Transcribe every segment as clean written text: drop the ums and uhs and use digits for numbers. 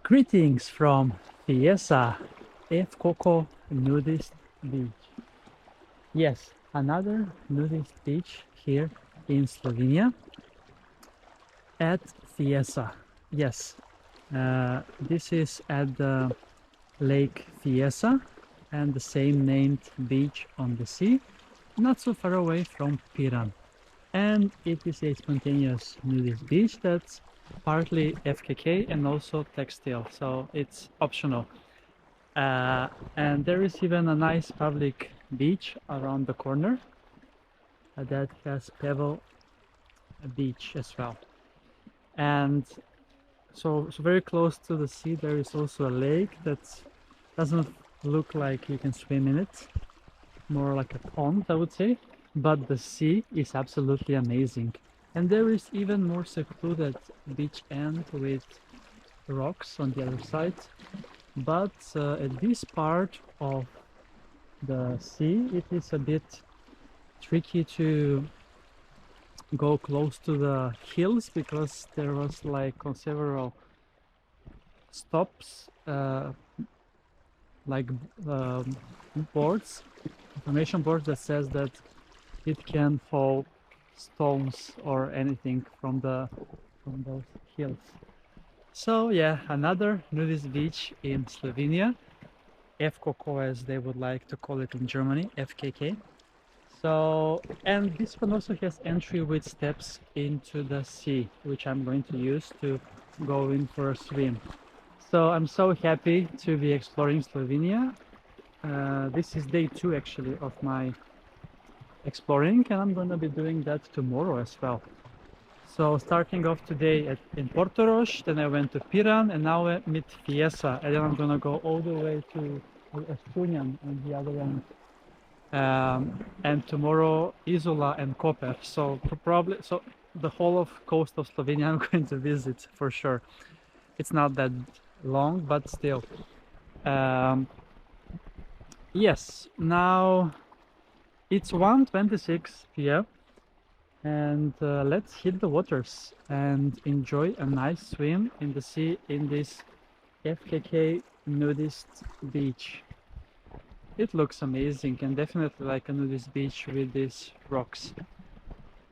Greetings from Fiesa FKK Nudist Beach. Yes, another nudist beach here in Slovenia at Fiesa. Yes, this is at the Lake Fiesa and the same named beach on the sea, not so far away from Piran. And it is a spontaneous nudist beach that's partly FKK and also textile, so it's optional. And there is even a nice public beach around the corner that has pebble beach as well. And so very close to the sea there is also a lake that doesn't look like you can swim in it, more like a pond I would say, but the sea is absolutely amazing. And there is even more secluded beach end with rocks on the other side. But at this part of the sea, it is a bit tricky to go close to the hills because there was like on several stops like boards, information boards that says that it can fall stones or anything from those hills. So yeah, another nudist beach in Slovenia, FKK as they would like to call it in Germany, FKK. So, and this one also has entry with steps into the sea, which I'm going to use to go in for a swim. So I'm so happy to be exploring Slovenia. This is day 2 actually of my exploring, and I'm going to be doing that tomorrow as well. So starting off today in Portorož, then I went to Piran, and now I meet Fiesa, and then I'm gonna go all the way to Estunian on the other end. And tomorrow Isola and Koper. So probably the whole of coast of Slovenia I'm going to visit for sure. It's not that long, but still. Yes, now it's 1:26 p.m. and let's hit the waters and enjoy a nice swim in the sea in this FKK nudist beach. It looks amazing and definitely like a nudist beach with these rocks.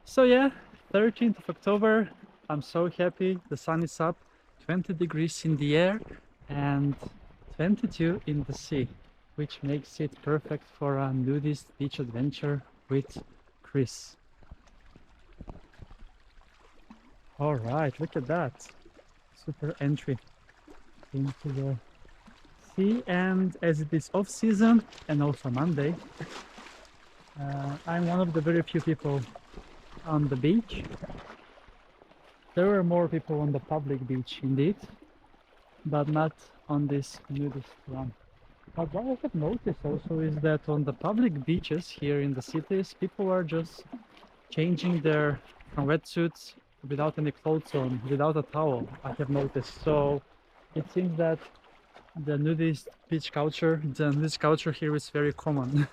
So yeah, 13th of October, I'm so happy, the sun is up, 20 degrees in the air and 22 in the sea, which makes it perfect for a nudist beach adventure with Chris. All right, look at that. Super entry into the sea. And as it is off season and also Monday, I'm one of the very few people on the beach. There were more people on the public beach indeed, but not on this nudist one. But what I have noticed also is that on the public beaches here in the cities, people are just changing their wetsuits without any clothes on, without a towel, I have noticed. So it seems that the nudist culture here is very common,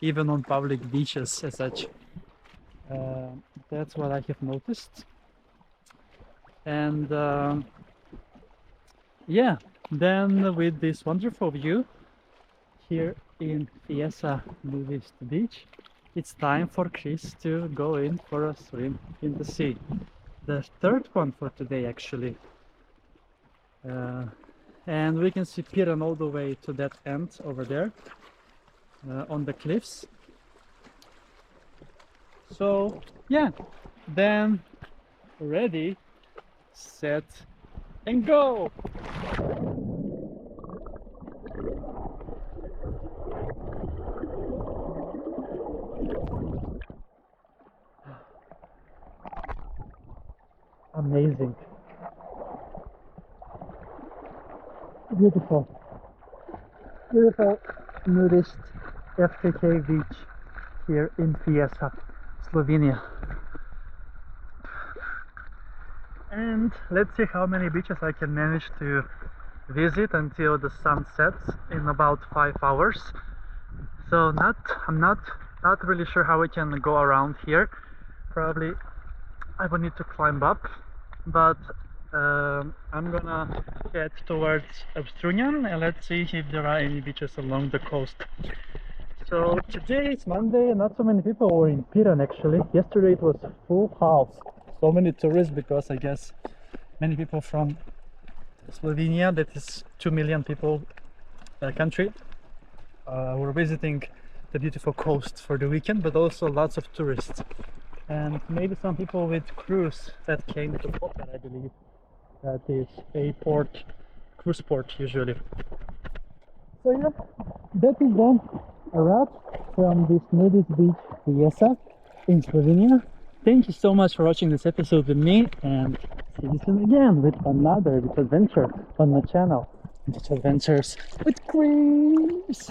even on public beaches as such. That's what I have noticed. And yeah, then with this wonderful view here in Fiesa Nudist Beach, it's time for Chris to go in for a swim in the sea. The third one for today actually. And we can see Piran all the way to that end over there on the cliffs. So yeah, then ready, set and go! Amazing. Beautiful. Beautiful nudist FKK beach here in Fiesa, Slovenia. And let's see how many beaches I can manage to visit until the sun sets in about 5 hours. So I'm not really sure how I can go around here. Probably I will need to climb up, but I'm gonna head towards Obstrunian and let's see if there are any beaches along the coast. So today is Monday and not so many people were in Piran actually. Yesterday it was full house. So many tourists because I guess many people from Slovenia, that is 2 million people country, were visiting the beautiful coast for the weekend, but also lots of tourists. And maybe some people with cruise that came to Poker, I believe. That is a port, cruise port usually. So yeah, that is then a wrap from this nudist beach, Fiesa, in Slovenia. Thank you so much for watching this episode with me, and see you soon again with another beach adventure on my channel. Beach Adventures with Chris!